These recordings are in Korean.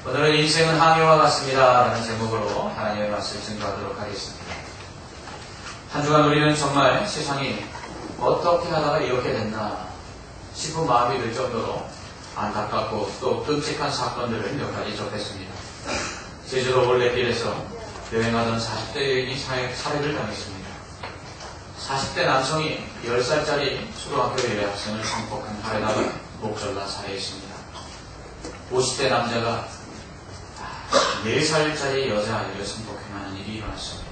오늘은 인생은 항해와 같습니다 라는 제목으로 하나님의 말씀을 증거하도록 하겠습니다. 한 주간 우리는 정말 세상이 어떻게 하다가 이렇게 됐나 싶은 마음이 들 정도로 안타깝고 또 끔찍한 사건들을 몇 가지 접했습니다. 제주도 올레길에서 여행하던 40대 여인이 살해를 당했습니다. 40대 남성이 10살짜리 초등학교 여학생을 성폭행 하려다가 목 잘라 살해했습니다. 50대 남자가 4살짜리 여자아이를 성폭행하는 일이 일어났습니다.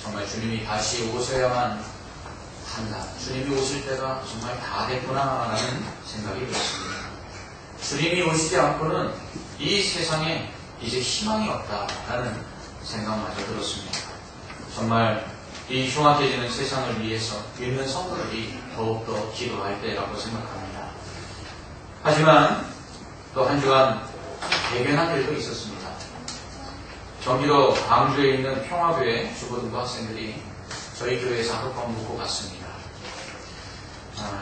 정말 주님이 다시 오셔야만 한다. 주님이 오실 때가 정말 다 됐구나 라는 생각이 들었습니다. 주님이 오시지 않고는 이 세상에 이제 희망이 없다라는 생각마저 들었습니다. 정말 이 흉악해지는 세상을 위해서 믿는 성도들이 더욱더 기도할 때라고 생각합니다. 하지만 또 한 주간 대견한 일도 있었습니다. 경기도 광주에 있는 평화교회 주부등부 학생들이 저희 교회에서 하룻밤 묵고 갔습니다.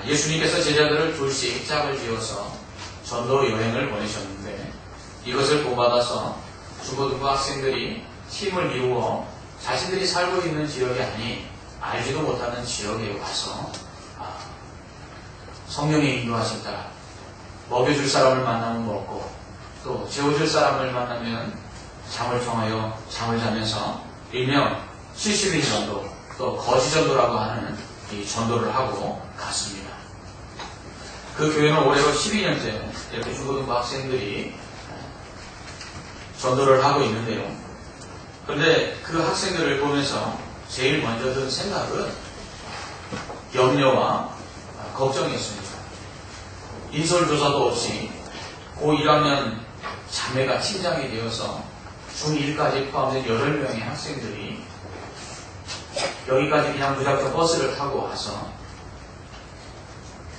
예수님께서 제자들을 둘씩 짝을 지어서 전도 여행을 보내셨는데 이것을 본받아서 주부등부 학생들이 팀을 이루어 자신들이 살고 있는 지역이 아닌 알지도 못하는 지역에 와서 성령의 인도하심 따라 먹여줄 사람을 만나면 먹고 또 재워줄 사람을 만나면 잠을 청하여 잠을 자면서 일명 70인 전도 또 거지 전도라고 하는 이 전도를 하고 갔습니다. 그 교회는 올해로 12년째 이렇게 주부등부 학생들이 전도를 하고 있는데요. 그런데 그 학생들을 보면서 제일 먼저 든 생각은 염려와 걱정이었습니다. 인솔조사도 없이 고1학년 자매가 팀장이 되어서 중1까지 포함된 8명의 학생들이 여기까지 그냥 무작정 버스를 타고 와서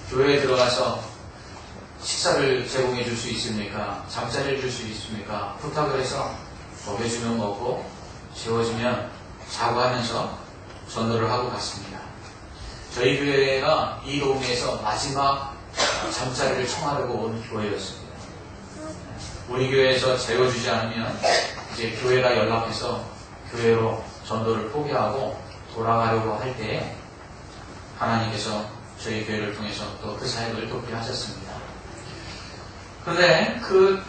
교회에 들어가서 식사를 제공해 줄 수 있습니까? 잠자리를 줄 수 있습니까? 부탁을 해서 먹여주면 먹고 재워주면 자고 하면서 전도를 하고 갔습니다. 저희 교회가 이 동네에서 마지막 잠자리를 청하려고 온 교회였습니다. 우리 교회에서 재워주지 않으면 이제 교회가 연락해서 교회로 전도를 포기하고 돌아가려고 할 때 하나님께서 저희 교회를 통해서 또 그 사역을 돕게 하셨습니다. 그런데 그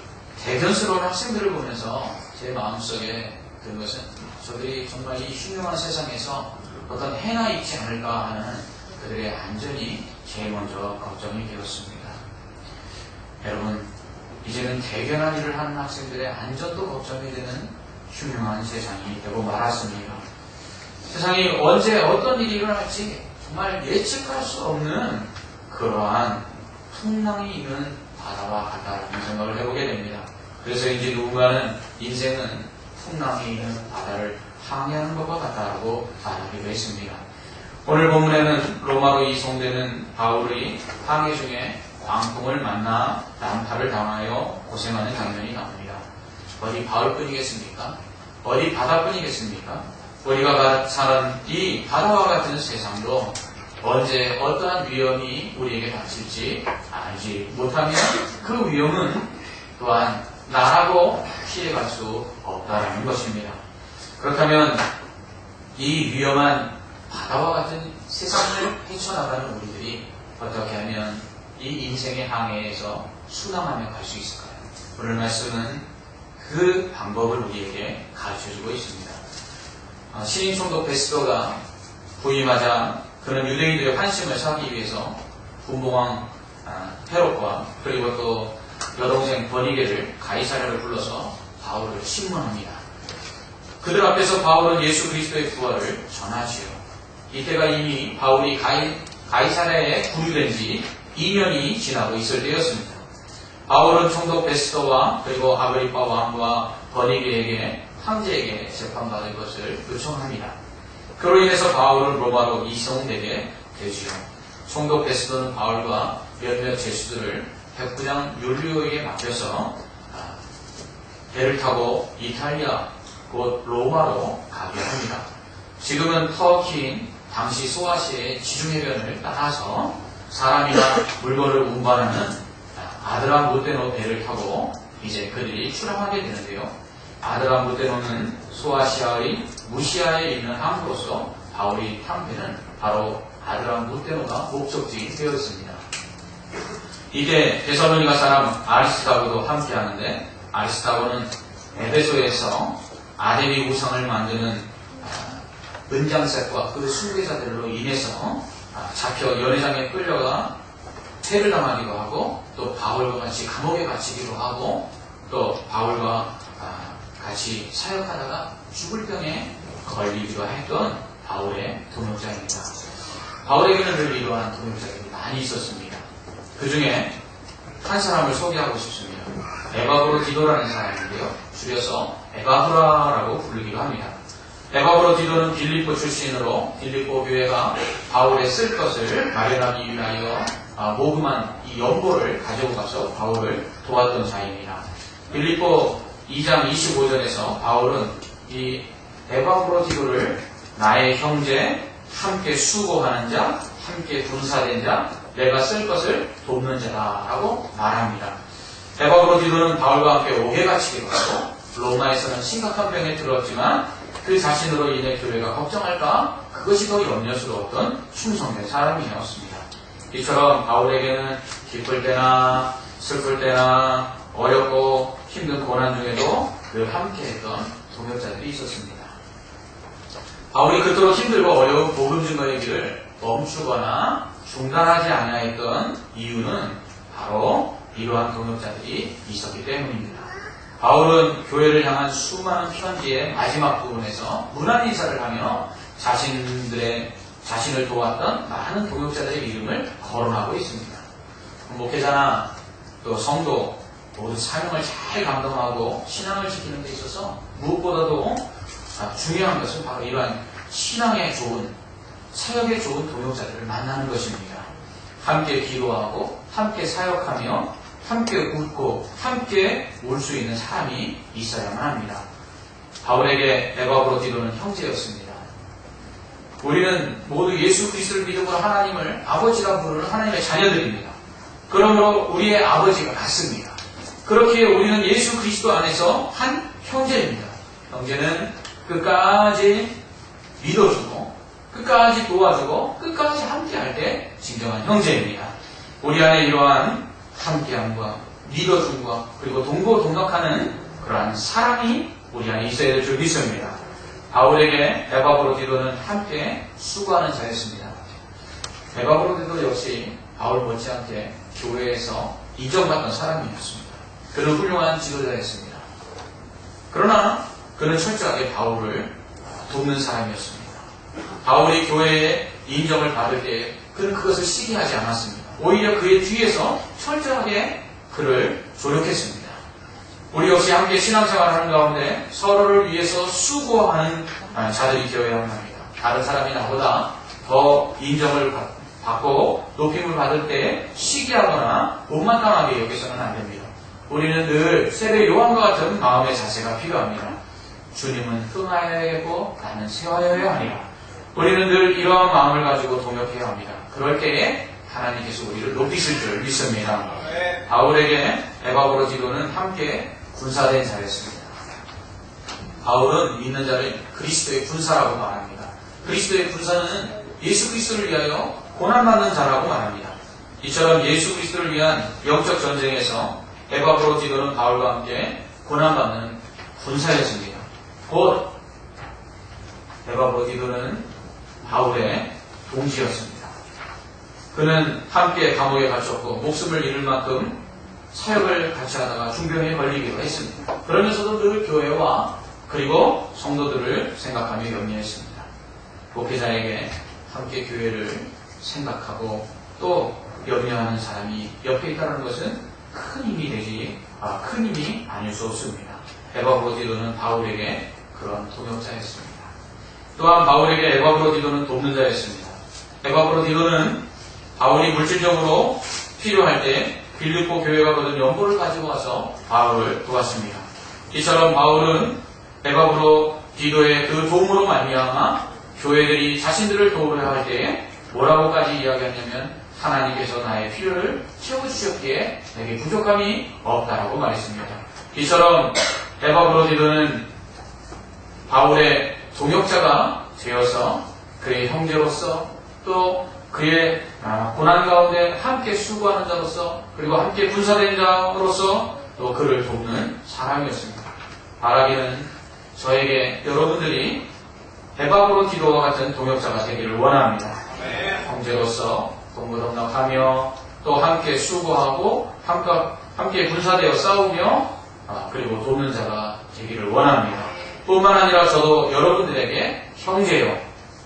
대견스러운 학생들을 보면서 제 마음속에 든 것은 저들이 정말 이 흉흉한 세상에서 어떤 해나 있지 않을까 하는 그들의 안전이 제일 먼저 걱정이 되었습니다. 여러분, 이제는 대견한 일을 하는 학생들의 안전도 걱정이 되는 흉흉한 세상이 되고 말았습니다. 세상이 언제 어떤 일이 일어날지 정말 예측할 수 없는 그러한 풍랑이 있는 바다와 같다라는 생각을 해보게 됩니다. 그래서 이제 누군가는 인생은 풍랑이 있는 바다를 항해하는 것과 같다라고 말하기도 했습니다. 오늘 본문에는 로마로 이송되는 바울의 항해 중에 광풍을 만나 난파를 당하여 고생하는 장면이 나옵니다. 어디 바울뿐이겠습니까? 어디 바다뿐이겠습니까? 우리가 사는 이 바다와 같은 세상도 언제 어떠한 위험이 우리에게 닥칠지 알지 못하면 그 위험은 또한 나라고 피해갈 수 없다는 것입니다. 그렇다면 이 위험한 바다와 같은 세상을 헤쳐나가는 우리들이 어떻게 하면 이 인생의 항해에서 순항하며 갈 수 있을까요? 오늘 말씀은 그 방법을 우리에게 가르쳐주고 있습니다. 신인 총독 베스도가 부임하자 그는 유대인들의 환심을 사기 위해서 분봉왕 헤롯과 그리고 또 여동생 버니게를 가이사랴를 불러서 바울을 신문합니다. 그들 앞에서 바울은 예수 그리스도의 부활을 전하지요. 이때가 이미 바울이 가이사랴에 구류된 지 2년이 지나고 있을 때였습니다. 바울은 총독 베스도와 그리고 아그리파 왕과 버니게에게 황제에게 재판받을 것을 요청합니다. 그로 인해서 바울은 로마로 이송되게 되지요. 총독 베스도는 바울과 몇몇 제수들을 백부장 율리오에게 맡겨서 배를 타고 이탈리아 곧 로마로 가게 합니다. 지금은 터키인 당시 소아시아의 지중해변을 따라서 사람이나 물건을 운반하는 아드라무테노 배를 타고 이제 그들이 출항하게 되는데요. 아드람부테노는 소아시아의 무시아에 있는 항구로서 바울이 탐패는 바로 아드람부테노가 목적지이 되어 있습니다. 이게 데살로니가 사람 아리스타고도 함께 하는데, 아리스타고는 에베소에서 아데미 우상을 만드는 은장색과 그 숭배자들로 인해서 잡혀 연회장에 끌려가 퇴를 당하기도 하고, 또 바울과 같이 감옥에 갇히기도 하고, 또 바울과 같이 사역하다가 죽을 병에 걸리기도 했던 바울의 동역자입니다. 바울에게는 늘 이러한 동역자들이 많이 있었습니다. 그 중에 한 사람을 소개하고 싶습니다. 에바브로디도라는 사람인데요. 줄여서 에바브라라고 부르기도 합니다. 에바브로디도는 빌립보 출신으로 빌립보 교회가 바울의 쓸 것을 마련하기 위하여 모금한 이 연보를 가지고 가서 바울을 도왔던 자입니다. 빌립보 2장 25절에서 바울은 이 에바브로디도를 나의 형제, 함께 수고하는 자, 함께 군사된 자, 내가 쓸 것을 돕는 자라고 말합니다. 에바브로디도는 바울과 함께 옥에 갇히기도 하고, 로마에서는 심각한 병에 들었지만 그 자신으로 인해 교회가 걱정할까 그것이 더 염려스러웠던 충성된 사람이었습니다. 이처럼 바울에게는 기쁠 때나 슬플 때나 어렵고 힘든 고난 중에도 늘 함께했던 동역자들이 있었습니다. 바울이 그토록 힘들고 어려운 복음 증거의 길을 멈추거나 중단하지 아니하였던 이유는 바로 이러한 동역자들이 있었기 때문입니다. 바울은 교회를 향한 수많은 편지의 마지막 부분에서 문안 인사를 하며 자신을 도왔던 많은 동역자들의 이름을 거론하고 있습니다. 목회자나 또 성도 모두 사명을 잘 감당하고 신앙을 지키는 데 있어서 무엇보다도 중요한 것은 바로 이러한 신앙에 좋은, 사역에 좋은 동역자들을 만나는 것입니다. 함께 기도하고 함께 사역하며 함께 웃고 함께 올 수 있는 사람이 있어야만 합니다. 바울에게 에바브로디도는 형제였습니다. 우리는 모두 예수 그리스도를 믿음으로 하나님을 아버지라 부르는 하나님의 자녀들입니다. 그러므로 우리의 아버지가 같습니다. 그렇기에 우리는 예수 그리스도 안에서 한 형제입니다. 형제는 끝까지 믿어주고 끝까지 도와주고 끝까지 함께할 때 진정한 형제입니다. 우리 안에 이러한 함께함과 믿어줌과 그리고 동고동락하는 그러한 사랑이 우리 안에 있어야 될 줄 믿습니다. 바울에게 에바브로디도는 함께 수고하는 자였습니다. 에바브로디도 역시 바울 못지않게 교회에서 인정받던 사람이었습니다. 그는 훌륭한 지도자였습니다. 그러나 그는 철저하게 바울을 돕는 사람이었습니다. 바울이 교회에 인정을 받을 때 그는 그것을 시기하지 않았습니다. 오히려 그의 뒤에서 철저하게 그를 조력했습니다. 우리 역시 함께 신앙생활을 하는 가운데 서로를 위해서 수고하는 자들이 되어야만 합니다. 다른 사람이 나보다 더 인정을 받고 높임을 받을 때 시기하거나 못마땅하게 여기서는 안 됩니다. 우리는 늘 세례 요한과 같은 마음의 자세가 필요합니다. 주님은 흥하여야겠고 나는 세워야 하리라. 우리는 늘 이러한 마음을 가지고 동역해야 합니다. 그럴 때에 하나님께서 우리를 높이실 줄 믿습니다. 바울에게 에바브로디도는 함께 군사된 자였습니다. 바울은 믿는 자를 그리스도의 군사라고 말합니다. 그리스도의 군사는 예수 그리스도를 위하여 고난받는 자라고 말합니다. 이처럼 예수 그리스도를 위한 영적 전쟁에서 에바브로디도는 바울과 함께 고난받는 군사였습니다. 곧 에바브로디도는 바울의 동지였습니다. 그는 함께 감옥에 갇혔고 목숨을 잃을 만큼 사역을 같이 하다가 중병에 걸리기도 했습니다. 그러면서도 늘 교회와 그리고 성도들을 생각하며 염려했습니다. 목회자에게 함께 교회를 생각하고 또 염려하는 사람이 옆에 있다는 것은 큰 힘이 아닐 수 없습니다. 에바브로디도는 바울에게 그런 동역자였습니다. 또한 바울에게 에바브로디도는 돕는 자였습니다. 에바브로디도는 바울이 물질적으로 필요할 때 빌립보 교회가 거둔 연보를 가지고 와서 바울을 도왔습니다. 이처럼 바울은 에바브로디도의 그 도움으로 말미암아 교회들이 자신들을 도우려 할 때에 뭐라고까지 이야기하냐면 하나님께서 나의 필요를 채워주셨기에 내게 부족함이 없다라고 말했습니다. 이처럼 에바브로디도는 바울의 동역자가 되어서 그의 형제로서 또 그의 고난 가운데 함께 수고하는 자로서 그리고 함께 분사된 자로서 또 그를 돕는 사람이었습니다. 바라기는 저에게 여러분들이 에바브로디도와 같은 동역자가 되기를 원합니다. 형제로서 동고동락하며 또 함께 수고하고 함께 분사되어 싸우며 그리고 돕는 자가 되기를 원합니다. 뿐만 아니라 저도 여러분들에게 형제요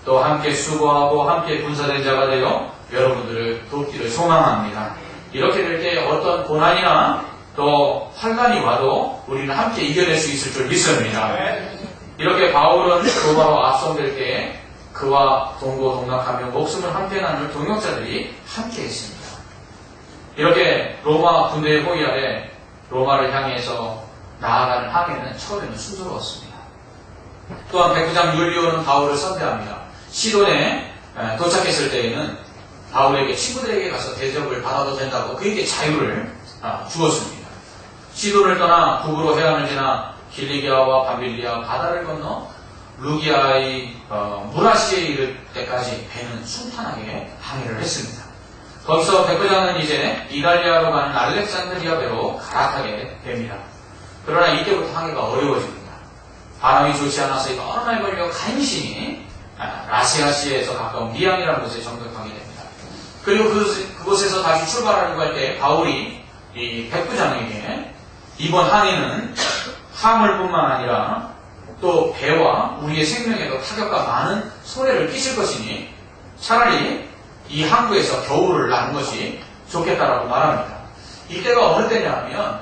또 함께 수고하고 함께 분사된 자가 되어 여러분들을 돕기를 소망합니다. 이렇게 될 때 어떤 고난이나 또 환난이 와도 우리는 함께 이겨낼 수 있을 줄 믿습니다. 이렇게 바울은 로마로 압송될 때에 그와 동고동락하며 목숨을 함께 나눌 동역자들이 함께 했습니다. 이렇게 로마 군대의 호위 아래 로마를 향해서 나아가는 항해는 처음에는 순조로웠습니다. 또한 백부장 율리오는 바울을 선대합니다. 시돈에 도착했을 때에는 바울에게 친구들에게 가서 대접을 받아도 된다고 그에게 자유를 주었습니다. 시돈을 떠나 북으로 해안을 지나 길리기아와 밤빌리아 바다를 건너 루기아의 무라시에 이를 때까지 배는 순탄하게 항해를 했습니다. 거기서 백부장은 이제 이갈리아로 가는 알렉산드리아 배로 갈아타게 됩니다. 그러나 이때부터 항해가 어려워집니다. 바람이 좋지 않아서 여러 날 걸려 간신히 라시아시에서 가까운 미양이라는 곳에 정착하게 됩니다. 그리고 그곳에서 다시 출발하려고 할 때 바울이 이 백부장에게 이번 항해는 화물뿐만 아니라 또 배와 우리의 생명에도 타격과 많은 손해를 끼칠 것이니 차라리 이 항구에서 겨울을 나는 것이 좋겠다라고 말합니다. 이때가 어느 때냐 하면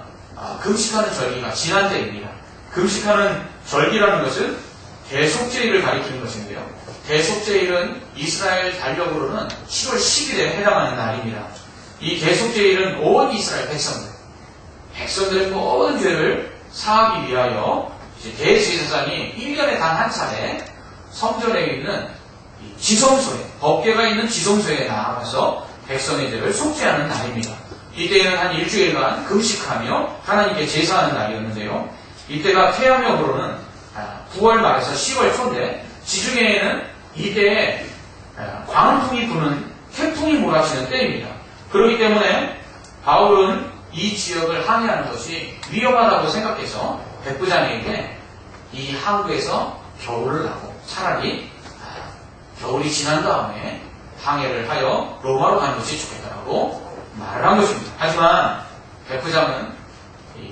금식하는 절기가 지난 때입니다. 금식하는 절기라는 것은 대속죄일을 가리키는 것인데요. 대속죄일은 이스라엘 달력으로는 7월 10일에 해당하는 날입니다. 이 대속죄일은 온 이스라엘 백성들의 모든 죄를 사하기 위하여 대제사장이 1년에 단 한 차례 성전에 있는 지성소에, 법궤가 있는 지성소에 나아가서 백성의 죄를 속죄하는 날입니다. 이때에는 한 일주일간 금식하며 하나님께 제사하는 날이었는데요. 이때가 태양력으로는 9월 말에서 10월 초인데 지중해에는 이때에 광풍이 부는 태풍이 몰아치는 때입니다. 그렇기 때문에 바울은 이 지역을 항해하는 것이 위험하다고 생각해서 백부장에게 이 항구에서 겨울을 나고 차라리 겨울이 지난 다음에 항해를 하여 로마로 가는 것이 좋겠다라고 말을 한 것입니다. 하지만 백부장은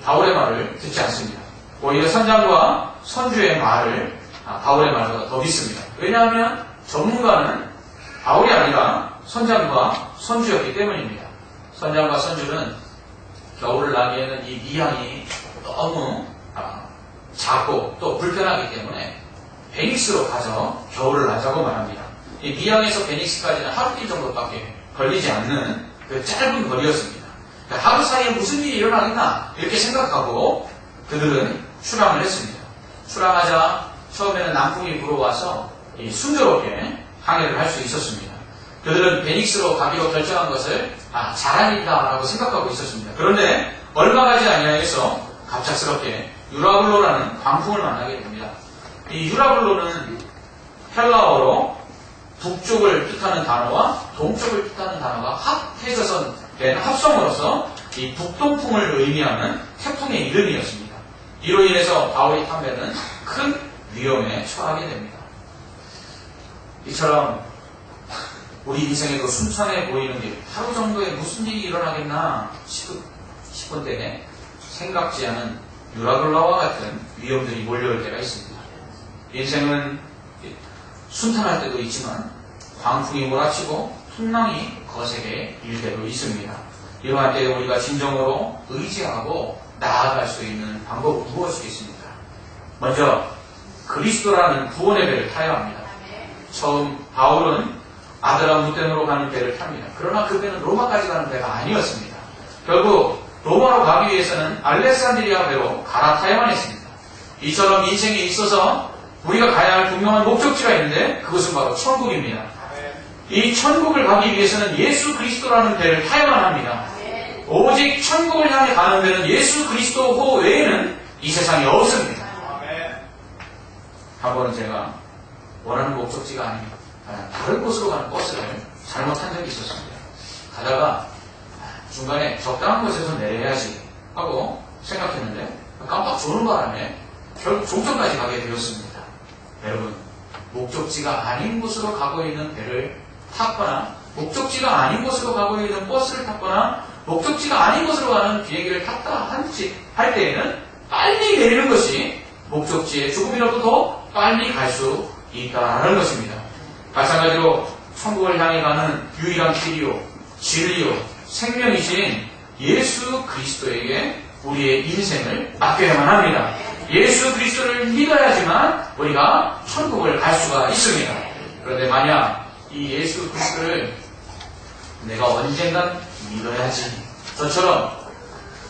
바울의 말을 듣지 않습니다. 오히려 선장과 선주의 말을 바울의 말보다 더 믿습니다. 왜냐하면 전문가는 바울이 아니라 선장과 선주였기 때문입니다. 선장과 선주는 겨울을 나기에는 이 미항이 너무 작고 또 불편하기 때문에 베닉스로 가서 겨울을 나자고 말합니다. 이 미항에서 베닉스까지는 하루길 정도밖에 걸리지 않는 그 짧은 거리였습니다. 그러니까 하루 사이에 무슨 일이 일어나겠나 이렇게 생각하고 그들은 출항을 했습니다. 출항하자 처음에는 남풍이 불어와서 순조롭게 항해를 할 수 있었습니다. 그들은 베닉스로 가기로 결정한 것을 잘한 일이다라고 생각하고 있었습니다. 그런데 얼마 가지 아니하여서 갑작스럽게 유라블로라는 광풍을 만나게 됩니다. 이 유라블로는 헬라어로 북쪽을 뜻하는 단어와 동쪽을 뜻하는 단어가 합해져서 된 합성어로서 이 북동풍을 의미하는 태풍의 이름이었습니다. 이로 인해서 바울이 탄 배는 큰 위험에 처하게 됩니다. 이처럼 우리 인생에도 순탄해 보이는 일, 하루 정도에 무슨 일이 일어나겠나 싶은 때에 생각지 않은 유라블라와 같은 위험들이 몰려올 때가 있습니다. 인생은 순탄할 때도 있지만 광풍이 몰아치고 풍랑이 거세게 일 때도 있습니다. 이러한 때에 우리가 진정으로 의지하고 나아갈 수 있는 방법은 무엇이겠습니까? 먼저 그리스도라는 구원의 배를 타야 합니다. 처음 바울은 아드라무텐으로 가는 배를 탑니다. 그러나 그 배는 로마까지 가는 배가 아니었습니다. 결국 로마로 가기 위해서는 알렉산드리아 배로 갈아타야만 했습니다. 이처럼 인생에 있어서 우리가 가야 할 분명한 목적지가 있는데 그것은 바로 천국입니다. 이 천국을 가기 위해서는 예수 그리스도라는 배를 타야만 합니다. 오직 천국을 향해 가는 데는 예수 그리스도 외에는 이 세상에 없습니다. 한 번은 제가 원하는 목적지가 아닌 다른 곳으로 가는 버스를 잘못 탄 적이 있었습니다. 가다가 중간에 적당한 곳에서 내려야지 하고 생각했는데 깜빡 조는 바람에 결국 종점까지 가게 되었습니다. 여러분, 목적지가 아닌 곳으로 가고 있는 배를 탔거나 목적지가 아닌 곳으로 가고 있는 버스를 탔거나 목적지가 아닌 곳으로 가는 비행기를 탔다 할 때에는 빨리 내리는 것이 목적지에 조금이라도 더 빨리 갈 수 있다는 것입니다. 마찬가지로 천국을 향해 가는 유일한 길이요, 진리요, 생명이신 예수 그리스도에게 우리의 인생을 맡겨야만 합니다. 예수 그리스도를 믿어야지만 우리가 천국을 갈 수가 있습니다. 그런데 만약 이 예수 그리스도를 내가 언젠간 믿어야지, 저처럼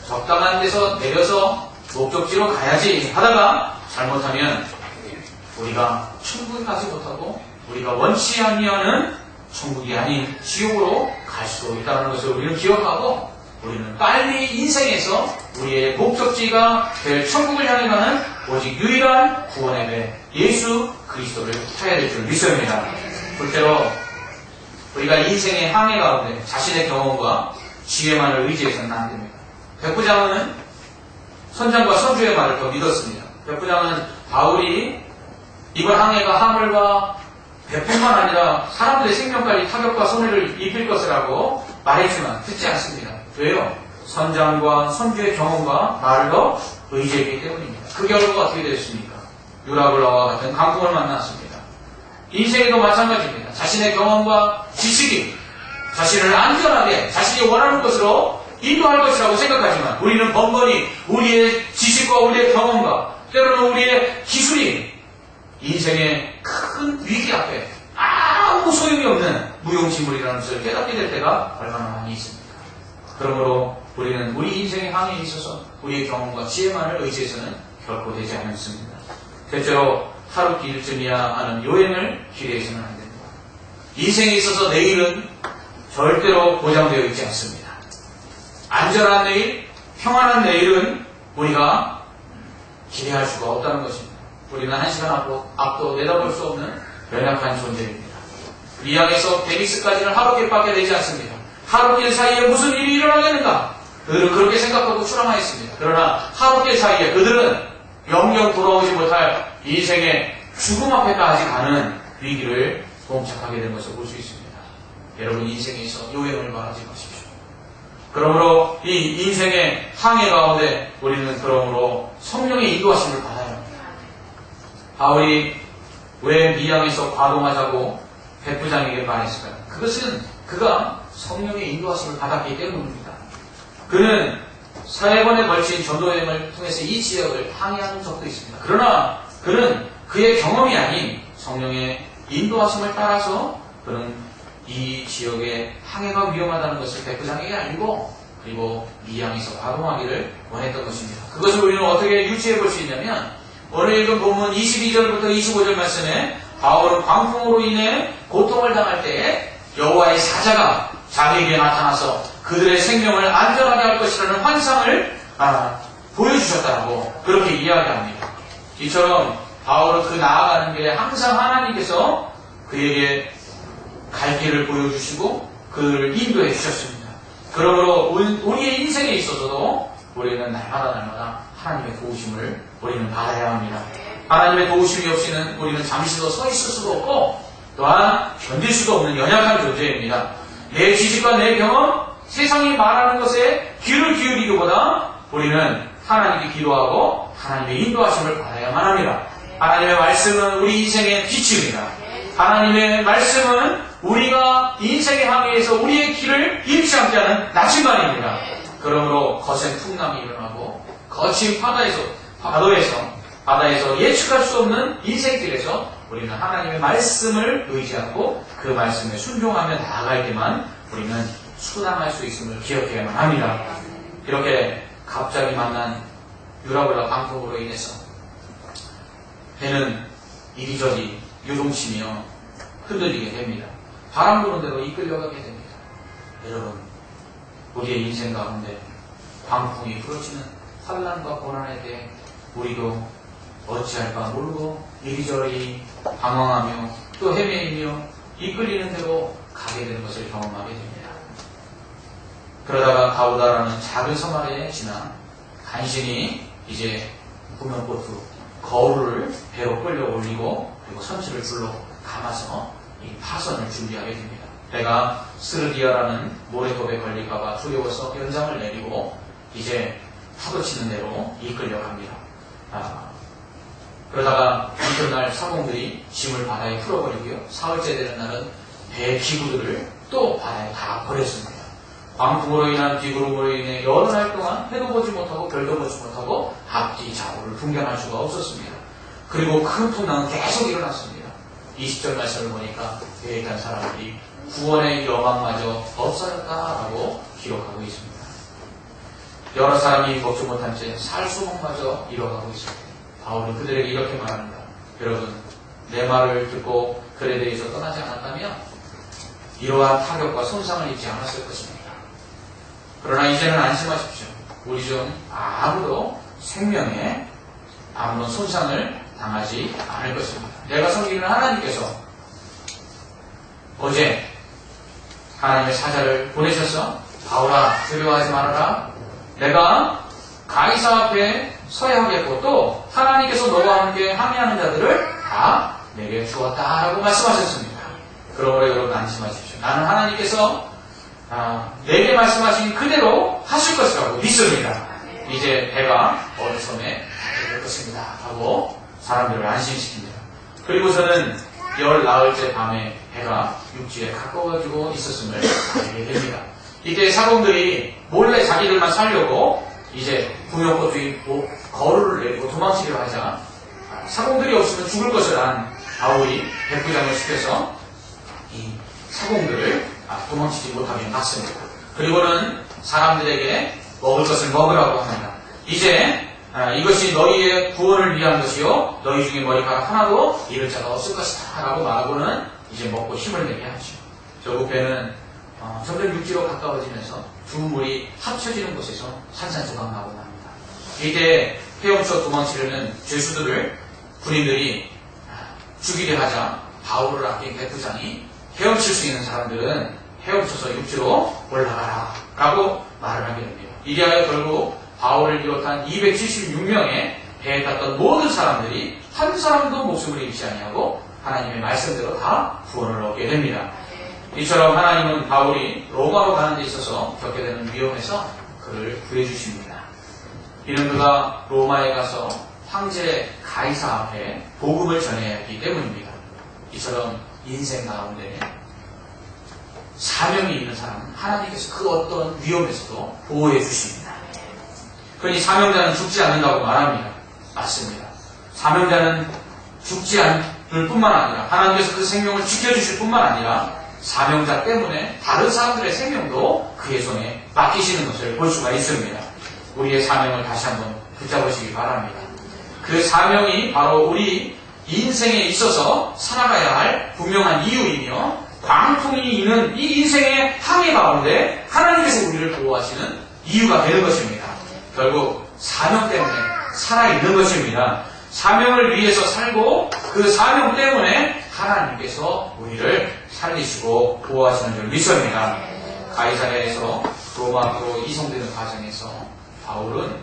적당한 데서 내려서 목적지로 가야지 하다가 잘못하면 우리가 천국에 가지 못하고 우리가 원치 아니하는 천국이 아닌 지옥으로 갈 수도 있다는 것을 우리는 기억하고 우리는 빨리 인생에서 우리의 목적지가 될 천국을 향해 가는 오직 유일한 구원의 배 예수 그리스도를 타야 될 줄 믿습니다. 둘째로 우리가 인생의 항해 가운데 자신의 경험과 지혜만을 의지해서는 안 됩니다. 백부장은 선장과 선주의 말을 더 믿었습니다. 백부장은 바울이 이번 항해가 화물과 배뿐만 아니라 사람들의 생명까지 타격과 손해를 입힐 것이라고 말했지만 듣지 않습니다. 왜요? 선장과 선주의 경험과 말을 더 의지했기 때문입니다. 그 결과가 어떻게 되었습니까? 유라굴라와 같은 강풍을 만났습니다. 인생에도 마찬가지입니다. 자신의 경험과 지식이 자신을 안전하게 자신이 원하는 곳으로 인도할 것이라고 생각하지만 우리는 번번이 우리의 지식과 우리의 경험과 때로는 우리의 기술이 인생의 큰 위기 앞에 아무 소용이 없는 무용지물이라는 것을 깨닫게 될 때가 얼마나 많이 있습니까? 그러므로 우리는 우리 인생의 항해에 있어서 우리의 경험과 지혜만을 의지해서는 결코 되지 않습니다. 대체로 하루 길쯤이야 하는 여행을 기대해서는 안 됩니다. 인생에 있어서 내일은 절대로 보장되어 있지 않습니다. 안전한 내일, 평안한 내일은 우리가 기대할 수가 없다는 것입니다. 우리는 한 시간 앞도 내다볼 수 없는 연약한 존재입니다. 미양에서 베니스까지는 하루길밖에 되지 않습니다. 하루길 사이에 무슨 일이 일어나겠는가? 그들은 그렇게 생각하고 출항하였습니다. 그러나 하루길 사이에 그들은 영영 돌아오지 못할 인생의 죽음 앞에까지 가는 위기를 봉착하게 된 것을 볼 수 있습니다. 여러분, 인생에서 요행을 말하지 마십시오. 그러므로 이 인생의 항해 가운데 우리는 그러므로 성령의 인도하심을 받아야 합니다. 바울이 왜 미양에서 과동하자고 백부장에게 말했을까요? 그것은 그가 성령의 인도하심을 받았기 때문입니다. 그는 4번에 걸친 전도여행을 통해서 이 지역을 항해한 적도 있습니다. 그러나 그는 그의 경험이 아닌 성령의 인도하심을 따라서 그는 이 지역의 항해가 위험하다는 것을 백부장에게 알리고 그리고 미양에서 과동하기를 원했던 것입니다. 그것을 우리는 어떻게 유추해 볼 수 있냐면 오늘 읽은 본문 22절부터 25절 말씀에 바울은 광풍으로 인해 고통을 당할 때에 여호와의 사자가 자기에게 나타나서 그들의 생명을 안전하게 할 것이라는 환상을 보여주셨다고 그렇게 이야기합니다. 이처럼 바울은 그 나아가는 길에 항상 하나님께서 그에게 갈 길을 보여주시고 그를 인도해 주셨습니다. 그러므로 우리의 인생에 있어서도 우리는 날마다 하나님의 도우심을 우리는 받아야 합니다. 하나님의 도우심이 없이는 우리는 잠시도 서 있을 수도 없고 또한 견딜 수도 없는 연약한 존재입니다. 내 지식과 내 경험, 세상이 말하는 것에 귀를 기울이기보다 우리는 하나님께 기도하고 하나님의 인도하심을 받아야만 합니다. 하나님의 말씀은 우리 인생의 빛입니다. 하나님의 말씀은 우리가 인생의 항해에서 우리의 길을 잃지 않게 하는 나침반입니다. 그러므로 거센 풍랑이 일어나고 거친 바다에서 예측할 수 없는 인생길에서 우리는 하나님의 말씀을 의지하고 그 말씀에 순종하며 나아갈 때만 우리는 순항할 수 있음을 기억해야만 합니다. 이렇게 갑자기 만난 유라굴라 강풍으로 인해서 배는 이리저리 요동치며 흔들리게 됩니다. 바람 부는 대로 이끌려가게 됩니다. 여러분, 우리의 인생 가운데 광풍이 불어치는 환난과 고난에 대해 우리도 어찌할까 모르고 이리저리 방황하며 또 헤매이며 이끌리는 대로 가게 되는 것을 경험하게 됩니다. 그러다가 가우다라는 작은 섬 아래에 지나 간신히 이제 구명보트 거울을 배로 끌려 올리고 그리고 선치를 줄로 감아서 이 파선을 준비하게 됩니다. 배가 스르디아라는 모래톱에 걸릴까봐 두려워서 연장을 내리고 이제 파도치는 대로 이끌려갑니다. 그러다가 이튿날 사공들이 짐을 바다에 풀어버리고요. 사흘째 되는 날은 배 기구들을 또 바다에 다 버렸습니다. 광풍으로 인한 비구름으로 인해 여러 날 동안 해도 보지 못하고 별도 보지 못하고 앞뒤 좌우를 분간할 수가 없었습니다. 그리고 큰 풍랑은 계속 일어났습니다. 20절 말씀을 보니까 배에 있던 사람들이 구원의 여망마저 없어졌다라고 기록하고 있습니다. 여러 사람이 먹지 못한 채 살수목마저 잃어가고 있습니다. 바울은 그들에게 이렇게 말합니다. 여러분, 내 말을 듣고 글에 대해서 떠나지 않았다면 이러한 타격과 손상을 입지 않았을 것입니다. 그러나 이제는 안심하십시오. 우리 중 아무도 생명에 아무런 손상을 당하지 않을 것입니다. 내가 섬기는 하나님께서 어제 하나님의 사자를 보내셔서 바울아 두려워하지 말아라. 내가 가이사 앞에 서야 하겠고 또 하나님께서 너와 함께 항해하는 자들을 다 내게 주었다라고 말씀하셨습니다. 그러므로 여러분 안심하십시오. 나는 하나님께서 내게 말씀하신 그대로 하실 것이라고 믿습니다. 이제 배가 어느 섬에 닿게 될 것입니다. 하고 사람들을 안심시킵니다. 그리고 저는 열 나흘째 밤에 배가 육지에 가까워지고 있었음을 알게 됩니다. 이때 사공들이 몰래 자기들만 살려고 이제 구명보트인 거울을 내리고 도망치려 하자 사공들이 없으면 죽을 것을 안 바울이 백부장을 시켜서 이 사공들을 도망치지 못하게 막습니다. 그리고는 사람들에게 먹을 것을 먹으라고 합니다. 이제 이것이 너희의 구원을 위한 것이요 너희 중에 머리카락 하나도 잃을 자가 없을 것이다 라고 말하고는 이제 먹고 힘을 내게 하죠. 결국 배는 점점 육지로 가까워지면서 두 물이 합쳐지는 곳에서 산산조각 나고 납니다. 이때 헤엄쳐 도망치려는 죄수들을 군인들이 죽이려 하자 바울을 아낀 백부장이 헤엄칠 수 있는 사람들은 헤엄쳐서 육지로 올라가라 라고 말을 하게 됩니다. 이리하여 결국 바울을 비롯한 276명의 배에 탔던 모든 사람들이 한 사람도 목숨을 잃지 아니하고 하나님의 말씀대로 다 구원을 얻게 됩니다. 이처럼 하나님은 바울이 로마로 가는 데 있어서 겪게 되는 위험에서 그를 구해주십니다. 이는 그가 로마에 가서 황제 가이사 앞에 복음을 전해야 했기 때문입니다. 이처럼 인생 가운데 사명이 있는 사람은 하나님께서 그 어떤 위험에서도 보호해 주십니다. 그러니 사명자는 죽지 않는다고 말합니다. 맞습니다. 사명자는 죽지 않을 뿐만 아니라 하나님께서 그 생명을 지켜주실 뿐만 아니라 사명자 때문에 다른 사람들의 생명도 그의 손에 맡기시는 것을 볼 수가 있습니다. 우리의 사명을 다시 한번 붙잡으시기 바랍니다. 그 사명이 바로 우리 인생에 있어서 살아가야 할 분명한 이유이며 광풍이 있는 이 인생의 항해 가운데 하나님께서 우리를 보호하시는 이유가 되는 것입니다. 결국 사명 때문에 살아있는 것입니다. 사명을 위해서 살고 그 사명 때문에 하나님께서 우리를 살리시고 보호하시는 줄 믿습니다. 가이사랴에서 로마로 이송되는 과정에서 바울은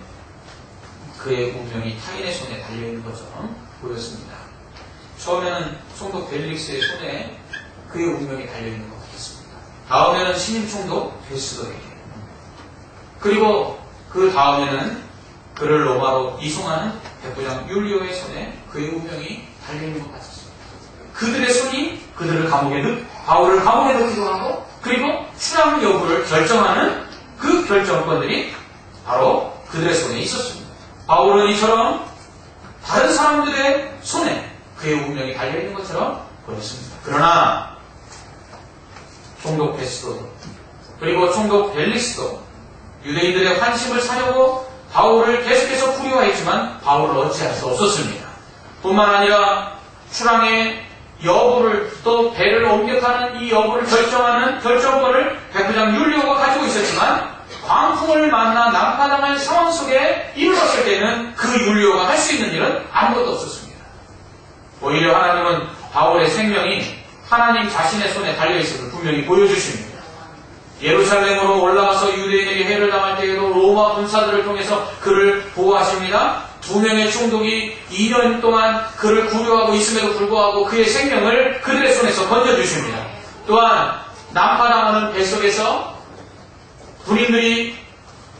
그의 운명이 타인의 손에 달려있는 것처럼 보였습니다. 처음에는 총독 벨릭스의 손에 그의 운명이 달려있는 것 같았습니다. 다음에는 신임 총독 베스도에게, 그리고 그 다음에는 그를 로마로 이송하는 백부장 율리오의 손에 그의 운명이 달려있는 것 같았습니다. 그들의 손이 그들을 바울을 감옥에 넣기도 하고, 그리고 출항 여부를 결정하는 그 결정권들이 바로 그들의 손에 있었습니다. 바울은 이처럼 다른 사람들의 손에 그의 운명이 달려있는 것처럼 보였습니다. 그러나 총독 베스도 그리고 총독 벨릭스도 유대인들의 환심을 사려고 바울을 계속해서 풀이화했지만 바울을 어찌할 수 없었습니다. 뿐만 아니라 출항에 여부를 또 배를 옮겨가는 이 여부를 결정하는 결정권을 백부장 율리오가 가지고 있었지만 광풍을 만나 난파당한 상황 속에 이르렀을 때는 그 율리오가 할 수 있는 일은 아무것도 없었습니다. 오히려 하나님은 바울의 생명이 하나님 자신의 손에 달려있음을 분명히 보여주십니다. 예루살렘으로 올라가서 유대인에게 해를 당할 때에도 로마 군사들을 통해서 그를 보호하십니다. 2명의 총독이 2년 동안 그를 구려하고 있음에도 불구하고 그의 생명을 그들의 손에서 건져주십니다. 또한 난파당하는 배 속에서 군인들이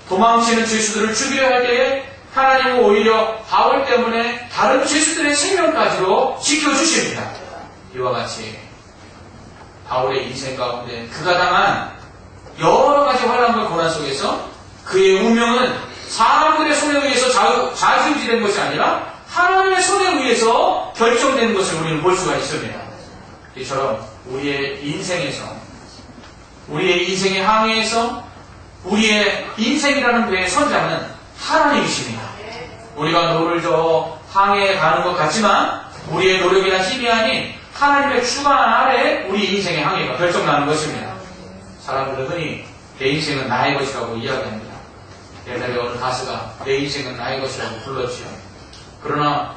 도망치는 죄수들을 죽이려 할 때에 하나님은 오히려 바울 때문에 다른 죄수들의 생명까지도 지켜주십니다. 이와 같이 바울의 인생 가운데 그가 당한 여러 가지 환난과 고난 속에서 그의 운명은 사람들의 손에 의해서 좌지우지된 것이 아니라 하나님의 손에 의해서 결정된 것을 우리는 볼 수가 있습니다. 이처럼 우리의 인생에서, 우리의 인생의 항해에서 우리의 인생이라는 배의 선장은 하나님이십니다. 우리가 노를 저어 항해에 가는 것 같지만 우리의 노력이나 힘이 아닌 하나님의 주관 아래 우리 인생의 항해가 결정나는 것입니다. 사람들은 흔히 내 인생은 나의 것이라고 이야기합니다. 옛날에 어느 가수가 내 인생은 나의 것이라고 불렀지요. 그러나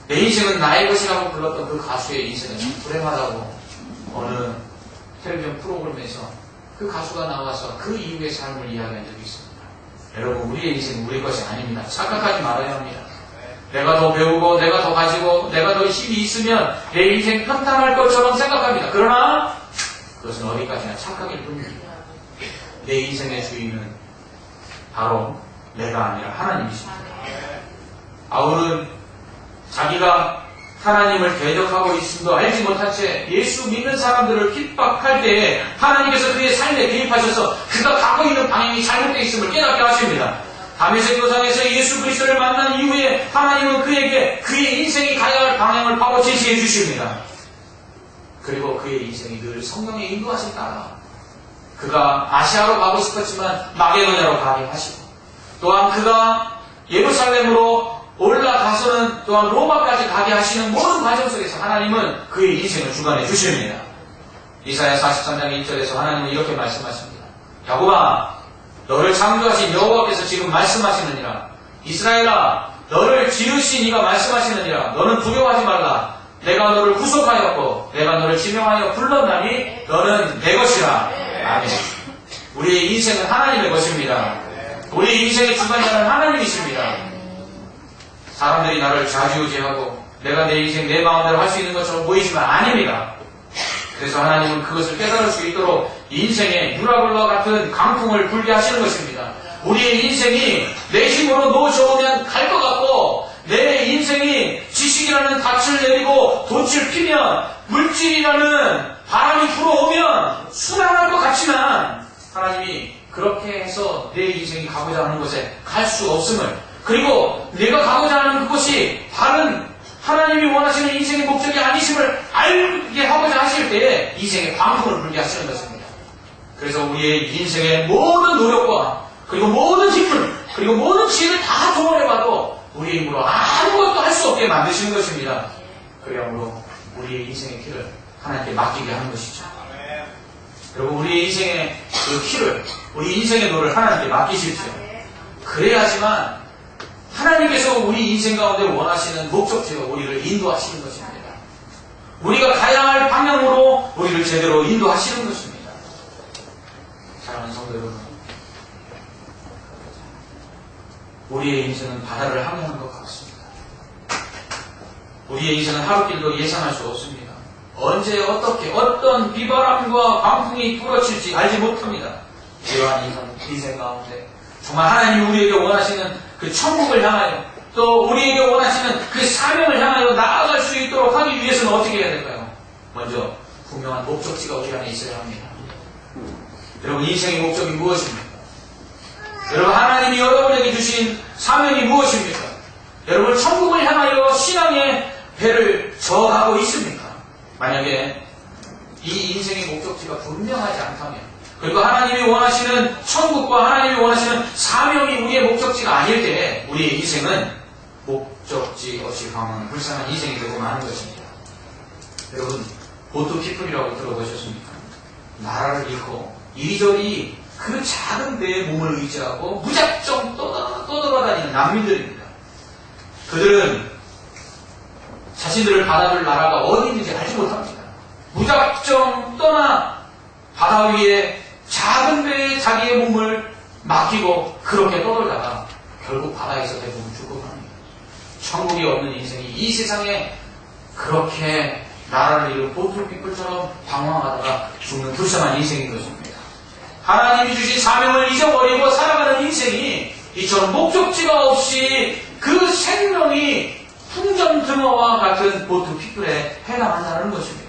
내 인생은 나의 것이라고 불렀던 그 가수의 인생은 참 불행하다고 어느 텔레비전 프로그램에서 그 가수가 나와서 그 이후의 삶을 이야기한 적이 있습니다. 여러분, 우리의 인생은 우리 것이 아닙니다. 착각하지 말아야 합니다. 내가 더 배우고 내가 더 가지고 내가 더 힘이 있으면 내 인생 평탄할 것처럼 생각합니다. 그러나 그것은 어디까지나 착각일 뿐입니다. 내 인생의 주인은 바로 내가 아니라 하나님이십니다. 바울은 자기가 하나님을 대적하고 있음도 알지 못한 채 예수 믿는 사람들을 핍박할 때에 하나님께서 그의 삶에 개입하셔서 그가 가고 있는 방향이 잘못되어 있음을 깨닫게 하십니다. 다메섹 도상에서 예수 그리스도를 만난 이후에 하나님은 그에게 그의 인생이 가야 할 방향을 바로 제시해 주십니다. 그리고 그의 인생이 늘 성령의 인도하심 따라 그가 아시아로 가고 싶었지만 마게도냐로 가게 하시고, 또한 그가 예루살렘으로 올라가서는 또한 로마까지 가게 하시는 모든 과정 속에서 하나님은 그의 인생을 주관해 주십니다. 이사야 43장 1절에서 하나님은 이렇게 말씀하십니다. 야곱아, 너를 창조하신 여호와께서 지금 말씀하시느니라. 이스라엘아, 너를 지으신 이가 말씀하시느니라. 너는 두려워하지 말라. 내가 너를 구속하였고 내가 너를 지명하여 불렀나니 너는 내 것이라. 아멘. 우리의 인생은 하나님의 것입니다. 우리의 인생의 주관자는 하나님이십니다. 사람들이 나를 좌지우지하고 내가 내 인생 내 마음대로 할 수 있는 것처럼 보이지만 아닙니다. 그래서 하나님은 그것을 깨달을 수 있도록 인생에 유라굴과 같은 강풍을 불게 하시는 것입니다. 우리의 인생이 내 힘으로 놓아져오면 갈 것 같고, 내 인생이 지식이라는 닻을 내리고 돛을 피면, 물질이라는 바람이 불어오면 순항할 것 같지만 하나님이 그렇게 해서 내 인생이 가고자 하는 곳에 갈 수 없음을, 그리고 내가 가고자 하는 그곳이 다른 하나님이 원하시는 인생의 목적이 아니심을 알게 하고자 하실 때에 인생의 광풍을 불게 하시는 것입니다. 그래서 우리의 인생의 모든 노력과 그리고 모든 힘을 그리고 모든 지혜를 다 동원해봐도 우리의 힘으로 아무것도 할 수 없게 만드시는 것입니다. 그러므로 우리의 인생의 길을 하나님께 맡기게 하는 것이죠. 여러분, 우리의 인생의 그 길을, 우리 인생의 노를 하나님께 맡기십시오. 그래야지만 하나님께서 우리 인생 가운데 원하시는 목적지로 우리를 인도하시는 것입니다. 우리가 가야 할 방향으로 우리를 제대로 인도하시는 것입니다. 사랑하는 성도 여러분, 우리의 인생은 바다를 항해하는 것 같습니다. 우리의 인생은 하루길도 예상할 수 없습니다. 언제 어떻게 어떤 비바람과 광풍이 불어칠지 알지 못합니다. 이러한 인생 가운데 정말 하나님이 우리에게 원하시는 그 천국을 향하여, 또 우리에게 원하시는 그 사명을 향하여 나아갈 수 있도록 하기 위해서는 어떻게 해야 될까요? 먼저 분명한 목적지가 우리 안에 있어야 합니다. 여러분, 인생의 목적이 무엇입니까? 여러분, 하나님이 여러분에게 주신 사명이 무엇입니까? 여러분, 천국을 향하여 신앙의 배를 저어가고 있습니까? 만약에 이 인생의 목적지가 분명하지 않다면, 그리고 하나님이 원하시는 천국과 하나님이 원하시는 사명이 우리의 목적지가 아닐 때 우리의 인생은 목적지 없이 강한 불쌍한 인생이 되고 마는 것입니다. 여러분, 보트 피플이라고 들어보셨습니까? 나라를 잃고 이리저리 그 작은 배의 몸을 의지하고 무작정 떠돌아다니는 난민들입니다. 그들은 자신들을 받아줄 나라가 어디 있는지 알지 못합니다. 무작정 떠나 바다 위에 작은 배에 자기의 몸을 맡기고 그렇게 떠돌다가 결국 바다에서 대부분 죽고 맙니다. 천국이 없는 인생이 이 세상에 그렇게 나라를 잃은 보트피플처럼 방황하다가 죽는 불쌍한 인생인 것입니다. 하나님이 주신 사명을 잊어버리고 살아가는 인생이 이처럼 목적지가 없이 그 생명이 풍전등어와 같은 보트피플에 해당한다는 것입니다.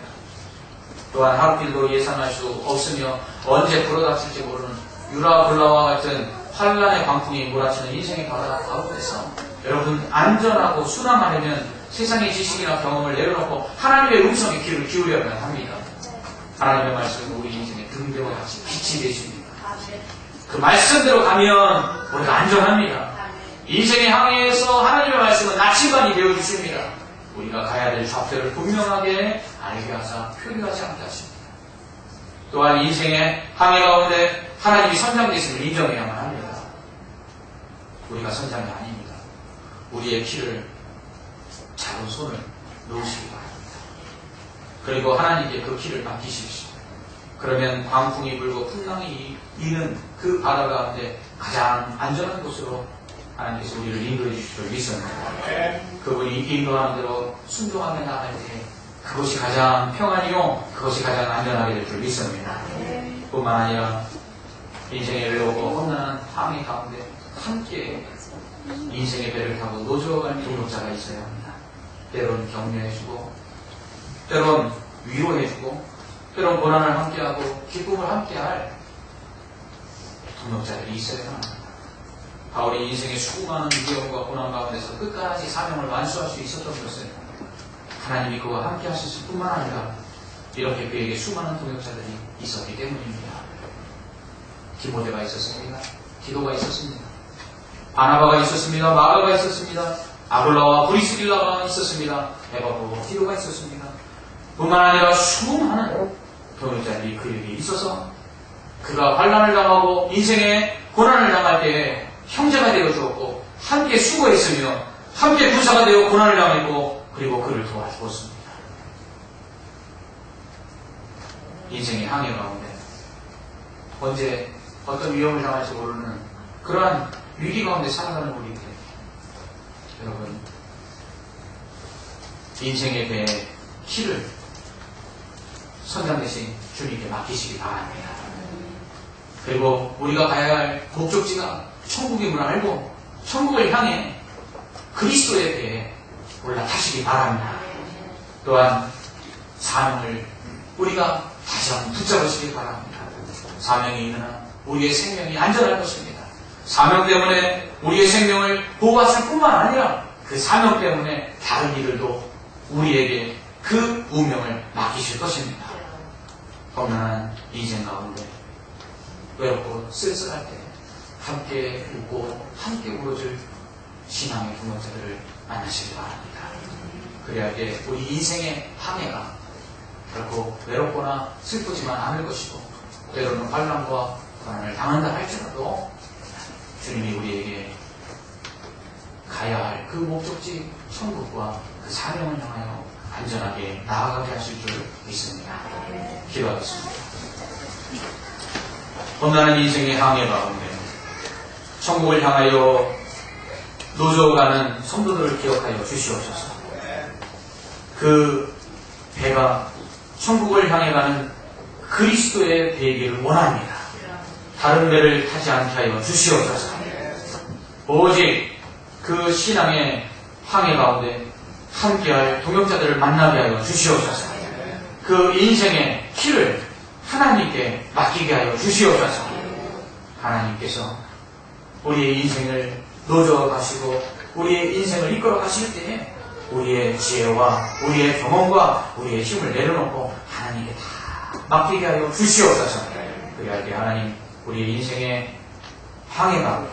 또한 하루길도 예상할 수 없으며 언제 불어닥칠지 모르는 유라굴라와 같은 환란의 광풍이 몰아치는 인생의 바다 가운데서 여러분 안전하고 순항하려면 세상의 지식이나 경험을 내려놓고 하나님의 음성에 귀를 기울여야 합니다. 하나님의 말씀은 우리 인생의 등대와 같이 빛이 되십니다. 그 말씀대로 가면 우리가 안전합니다. 인생의 항해에서 하나님의 말씀은 나침반이 되어주십니다. 우리가 가야 될 좌표를 분명하게 알게 하사 표류하지 않게 하십니다. 또한 인생의 항해 가운데 하나님이 선장되심을 인정해야만 합니다. 우리가 선장이 아닙니다. 우리의 키를 작은 손을 놓으시기 바랍니다. 그리고 하나님께 그 키를 맡기십시오. 그러면 광풍이 불고 풍랑이 이는 그 바다 가운데 가장 안전한 곳으로 하나님께서 우리를 인도해 주실 줄 믿습니다. 그분이 인도하는 대로 순종하며 나갈 때 그것이 가장 평안이요 그것이 가장 안전하게 될 줄 믿습니다. 뿐만 아니라 인생의 외롭고 험난한 항해 가운데 함께 인생의 배를 타고 노저어가는 동역자가 있어야 합니다. 때론 격려해주고 때론 위로해주고 때론 고난을 함께하고 기쁨을 함께할 동역자들이 있어야 합니다. 바울이 인생의 수많은 위험과 고난 가운데서 끝까지 사명을 완수할 수 있었던 것은 하나님이 그와 함께 하셨을 뿐만 아니라 이렇게 그에게 수많은 동역자들이 있었기 때문입니다. 디모데가 있었습니다. 디도가 있었습니다. 바나바가 있었습니다. 마가가 있었습니다. 아굴라와 브리스길라가 있었습니다. 에바브와 디도가 있었습니다. 뿐만 아니라 수많은 동역자들이 그에게 있어서 그가 환난을 당하고 인생의 고난을 당할 때 형제가 되어 주었고 함께 수고했으며 함께 군사가 되어 고난을 당했고 그리고 그를 도와주었습니다. 인생의 항해 가운데 언제 어떤 위험을 당할지 모르는 그러한 위기 가운데 살아가는 우리들 여러분 인생의 배의 키를 선장 대신 주님께 맡기시기 바랍니다. 그리고 우리가 가야 할 목적지가 천국임을 알고 천국을 향해 그리스도의 배에 올라타시기 바랍니다. 또한 사명을 우리가 다시 한번 붙잡으시기 바랍니다. 사명이 있는 한 우리의 생명이 안전할 것입니다. 사명 때문에 우리의 생명을 보호하실 뿐만 아니라 그 사명 때문에 다른 이들도 우리에게 그 운명을 맡기실 것입니다. 험난한 인생 가운데 외롭고 쓸쓸할 때 함께 웃고 함께 울어줄 신앙의 동역자들을 만나시기 바랍니다. 그래야 우리 인생의 항해가 결코 외롭거나 슬프지만 않을 것이고 때로는 환난과 고난을 당한다 할지라도 주님이 우리에게 가야 할 그 목적지 천국과 그 사명을 향하여 안전하게 나아가게 하실 줄 믿습니다. 기도하겠습니다. 험난한 인생의 항해 가운데 천국을 향하여 노저어가는 성도들을 기억하여 주시옵소서. 그 배가 천국을 향해 가는 그리스도의 배이기를 원합니다. 다른 배를 타지 않게 하여 주시옵소서. 오직 그 신앙의 항해 가운데 함께할 동역자들을 만나게 하여 주시옵소서. 그 인생의 키를 하나님께 맡기게 하여 주시옵소서. 하나님께서 우리의 인생을 노저어 가시고 우리의 인생을 이끌어 가실 때에 우리의 지혜와 우리의 경험과 우리의 힘을 내려놓고 하나님께 다 맡기게 하여 주시옵소서. 그리할 때 하나님 우리의 인생의 항해가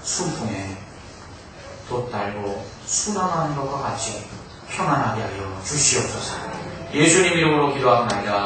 순풍에 돛달고 순항하는 것과 같이 평안하게 하여 주시옵소서. 예수님 이름으로 기도합니다.